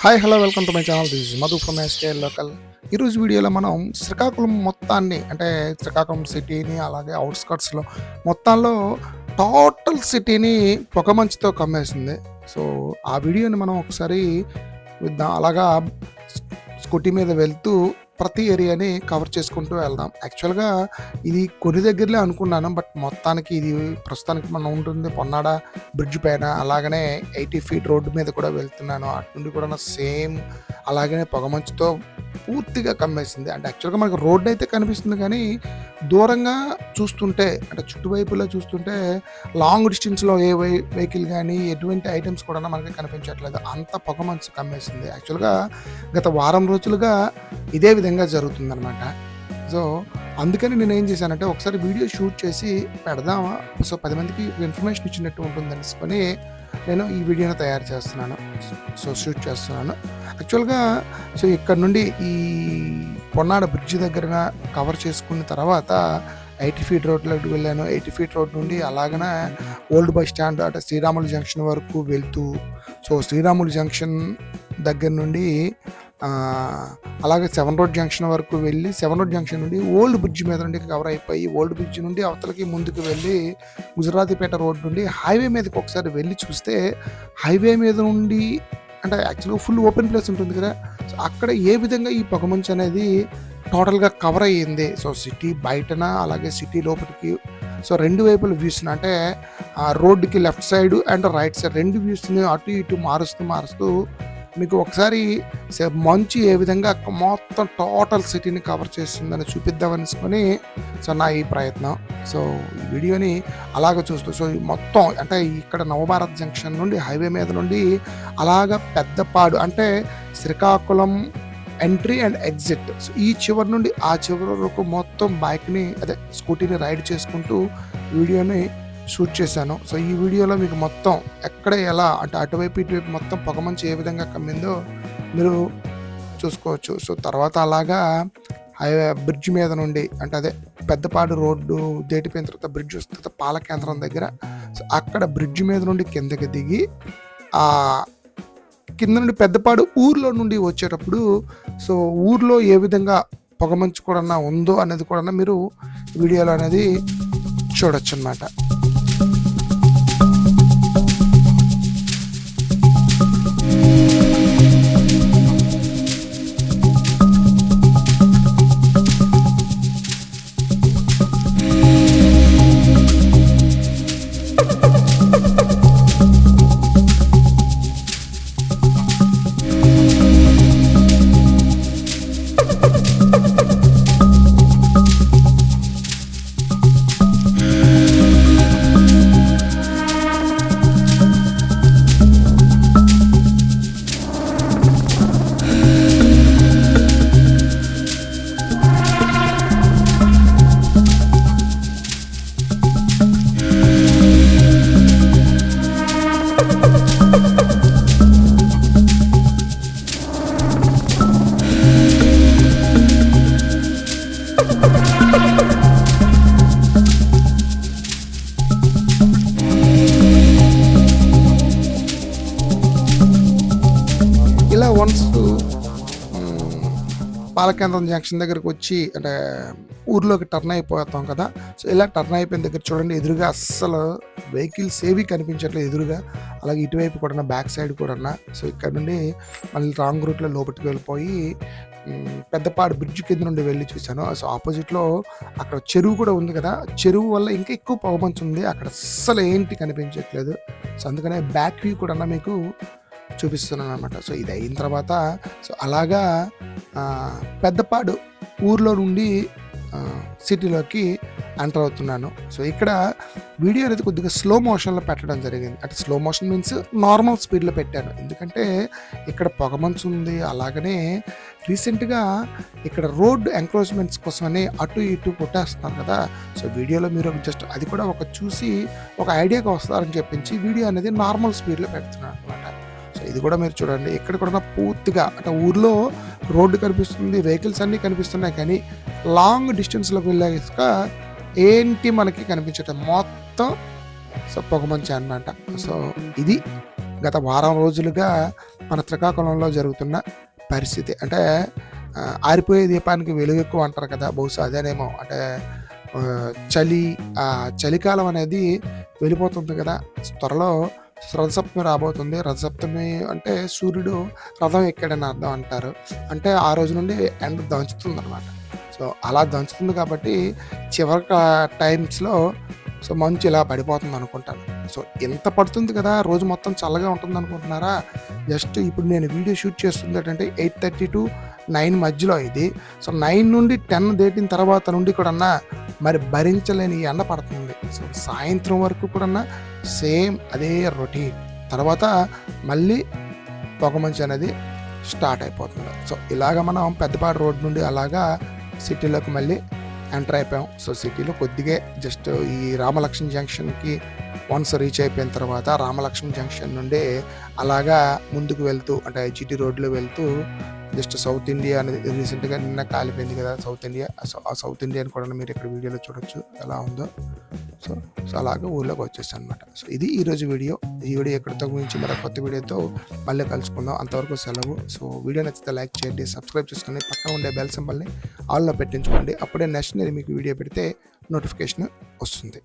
Hi hello welcome to my channel. This is Madhu from S K local. ఈరోజు వీడియోలో మనం శ్రీకాకుళం మొత్తాన్ని అంటే శ్రీకాకుళం సిటీని అలాగే అవుట్స్కట్స్లో మొత్తంలో టోటల్ సిటీని పొగమంచుతో కమ్మేసింది. సో ఆ వీడియోని మనం ఒకసారి అలాగా స్కూటీ మీద వెళ్తూ ప్రతి ఏరియాని కవర్ చేసుకుంటూ వెళ్దాం. యాక్చువల్గా ఇది కొన్ని దగ్గరలే అనుకున్నాను, బట్ మొత్తానికి ఇది ప్రస్తుతానికి మనం ఉంటుంది పొన్నాడ బ్రిడ్జ్ పైన, అలాగనే 80 ఫీట్ రోడ్డు మీద కూడా వెళ్తున్నాను. అటు నుండి కూడా సేమ్ అలాగనే పొగమంచుతో పూర్తిగా కమ్మేసింది. అంటే యాక్చువల్గా మనకు రోడ్డు అయితే కనిపిస్తుంది, కానీ దూరంగా చూస్తుంటే అంటే చుట్టువైపులా చూస్తుంటే లాంగ్ డిస్టెన్స్లో ఏ వెహికల్ కానీ ఎటువంటి ఐటమ్స్ కూడా మనకి కనిపించట్లేదు. అంత పొగమంచు కమ్మేసింది. యాక్చువల్గా గత వారం రోజులుగా ఇదే విధంగా జరుగుతుందనమాట. సో అందుకని నేను ఏం చేశానంటే ఒకసారి వీడియో షూట్ చేసి పెడదామా, సో 10 మందికి ఇన్ఫర్మేషన్ ఇచ్చినట్టు ఉంటుంది తెలుసుకొని నేను ఈ వీడియోని తయారు చేస్తున్నాను. సో షూట్ చేస్తున్నాను. యాక్చువల్గా సో ఇక్కడ నుండి ఈ పొన్నాడ బ్రిడ్జ్ దగ్గర కవర్ చేసుకున్న తర్వాత 80 ఫీట్ రోడ్లోకి వెళ్ళాను. 80 ఫీట్ రోడ్ నుండి అలాగనే ఓల్డ్ బస్ స్టాండ్ అంటే శ్రీరాములు జంక్షన్ వరకు వెళ్తూ, సో శ్రీరాములు జంక్షన్ దగ్గర నుండి అలాగే 7 రోడ్ జంక్షన్ వరకు వెళ్ళి 7 రోడ్ జంక్షన్ నుండి ఓల్డ్ బ్రిడ్జ్ మీద నుండి కవర్ అయిపోయి ఓల్డ్ బ్రిడ్జ్ నుండి అవతలకి ముందుకు వెళ్ళి గుజరాతీపేట రోడ్ నుండి హైవే మీదకి ఒకసారి వెళ్ళి చూస్తే హైవే మీద నుండి అంటే యాక్చువల్గా ఫుల్ ఓపెన్ ప్లేస్ ఉంటుంది కదా, సో అక్కడ ఏ విధంగా ఈ పొగమంచు అనేది టోటల్గా కవర్ అయ్యింది. సో సిటీ బయటన అలాగే సిటీ లోపలికి సో రెండు వైపుల వ్యూస్ని అంటే రోడ్డుకి left side and right side రెండు వ్యూస్ని అటు ఇటు మారుస్తూ మీకు ఒకసారి మంచు ఏ విధంగా మొత్తం టోటల్ సిటీని కవర్ చేస్తుందని చూపిద్దామనుకొని సో నా ఈ ప్రయత్నం. సో ఈ వీడియోని అలాగ చూస్తూ సో మొత్తం అంటే ఇక్కడ నవభారత్ జంక్షన్ నుండి హైవే మీద నుండి అలాగ పెద్దపాడు అంటే Srikakulam entry and exit, so ఈ చివరి నుండి ఆ చివరి వరకు మొత్తం బైక్ని అదే స్కూటీని రైడ్ చేసుకుంటూ వీడియోని షూట్ చేశాను. సో ఈ వీడియోలో మీకు మొత్తం ఎక్కడ ఎలా అంటే అటువైపు ఇటువైపు మొత్తం పొగమంచు ఏ విధంగా కమ్మిందో మీరు చూసుకోవచ్చు. సో తర్వాత అలాగా హైవే బ్రిడ్జ్ మీద నుండి అంటే అదే పెద్దపాడు రోడ్డు దేటిపోయిన తర్వాత బ్రిడ్జ్ వస్తుంది పాల కేంద్రం దగ్గర, సో అక్కడ బ్రిడ్జ్ మీద నుండి కిందకి దిగి ఆ కింద నుండి పెద్దపాడు ఊర్లో నుండి వచ్చేటప్పుడు సో ఊర్లో ఏ విధంగా పొగమంచు కూడా ఉందో అనేది కూడా మీరు వీడియోలో అనేది చూడొచ్చు అన్నమాట. ఇలా వన్స్ పాలకేంద్రం జంక్షన్ దగ్గరకు వచ్చి అంటే ఊర్లోకి టర్న్ అయిపోతాం కదా, సో ఇలా టర్న్ అయిపోయిన దగ్గర చూడండి ఎదురుగా అస్సలు వెహికల్స్ ఏవి కనిపించట్లేదు ఎదురుగా, అలాగే ఇటువైపు కూడా బ్యాక్ సైడ్ కూడా. సో ఇక్కడ నుండి మళ్ళీ రాంగ్ రూట్లో లోపలికి వెళ్ళిపోయి పెద్దపాడు బ్రిడ్జ్ కింద నుండి వెళ్ళి చూశాను. సో ఆపోజిట్లో అక్కడ చెరువు కూడా ఉంది కదా, చెరువు వల్ల ఇంకా ఎక్కువ పొగమంచు ఉంది, అక్కడ అస్సలు ఏంటి కనిపించట్లేదు. సో అందుకనే బ్యాక్ వ్యూ కూడా మీకు చూపిస్తున్నాను అనమాట. సో ఇది అయిన తర్వాత సో అలాగా పెద్దపాడు ఊర్లో నుండి సిటీలోకి ఎంటర్ అవుతున్నాను. సో ఇక్కడ వీడియో అనేది కొద్దిగా స్లో మోషన్లో పెట్టడం జరిగింది. అంటే స్లో మోషన్ మీన్స్ నార్మల్ స్పీడ్లో పెట్టాను, ఎందుకంటే ఇక్కడ పొగమంచు ఉంది. అలాగనే రీసెంట్గా ఇక్కడ రోడ్ ఎంక్రోచ్మెంట్స్ కోసమని అటు ఇటు కొట్టేస్తున్నారు కదా, సో వీడియోలో మీరు జస్ట్ అది కూడా ఒక చూసి ఒక ఐడియాగా వస్తారని చెప్పించి వీడియో అనేది నార్మల్ స్పీడ్లో పెడుతున్నాను అనమాట. సో ఇది కూడా మీరు చూడండి, ఇక్కడ కూడా పూర్తిగా అంటే ఊర్లో రోడ్డు కనిపిస్తుంది, వెహికల్స్ అన్నీ కనిపిస్తున్నాయి, కానీ లాంగ్ డిస్టెన్స్లోకి వెళ్ళాక ఏంటి మనకి కనిపించటం మొత్తం సో పొగమంచు అన్నమాట. సో ఇది గత వారం రోజులుగా మన శ్రీకాకుళంలో జరుగుతున్న పరిస్థితి. అంటే ఆరిపోయే దీపానికి వెలుగు ఎక్కువ అంటారు కదా! బహుశా అదేనేమో. అంటే చలి చలికాలం అనేది వెళ్ళిపోతుంది కదా! త్వరలో రథసప్తమి రాబోతుంది. రథసప్తమి అంటే సూర్యుడు రథం ఎక్కాడని అర్థం అంటారు. అంటే ఆ రోజు నుండి ఎండ దంచుతుందనమాట. సో, అలా దంచుతుంది కాబట్టి చివరి టైమ్స్‌లో మంచు ఇలా పడిపోతుందనుకుంటాను. సో, ఇంత పడుతుంది కదా! రోజు మొత్తం చల్లగా ఉంటుందనుకుంటున్నారా? జస్ట్ ఇప్పుడు నేను వీడియో షూట్ చేస్తుంది ఏంటంటే 8:30-9 మధ్యలో ఇది. సో, 9 నుండి 10 దాటిన తర్వాత నుండి కూడన్నా మరి భరించలేని ఎండ పడుతుంది. సో, సాయంత్రం వరకు కూడన్నా సేమ్ అదే రొటీన్. తర్వాత మళ్ళీ పొగమంచు అనేది స్టార్ట్ అయిపోతుంది. సో, ఇలాగ మనం పెద్దపాడు రోడ్ నుండి అలాగా సిటీలోకి మళ్ళీ ఎంటర్ అయిపోయాం. సో, సిటీలో కొద్దిగా జస్ట్ ఈ రామలక్ష్మి జంక్షన్‌కి వన్స్ రీచ్ అయిపోయిన తర్వాత రామలక్ష్మి జంక్షన్ నుండి అలాగా ముందుకు వెళ్తూ అంటే జీటీ రోడ్‌లో వెళ్తూ జస్ట్ సౌత్ ఇండియా అనేది రీసెంట్‌గా నిన్న కాలిపోయింది కదా! South India. ఆ సౌత్ ఇండియాని కూడా మీరు ఇక్కడ వీడియోలో చూడొచ్చు ఎలా ఉందో. సో, అలాగా ఊర్లోకి వచ్చేసాననమాట. సో, ఇది ఈరోజు వీడియో. ఈ వీడియో ఎక్కడితో గురించి మరో కొత్త వీడియోతో మళ్ళీ కలుసుకుందాం. అంతవరకు సెలవు. సో, వీడియో నచ్చితే లైక్ చేయండి, సబ్స్క్రైబ్ చేసుకొని పక్కన ఉండే బెల్ సింబల్‌ని ఆల్‌లో పెట్టించుకోండి. అప్పుడే నెక్స్ట్ నేను మీకు వీడియో పెడితే నోటిఫికేషన్ వస్తుంది.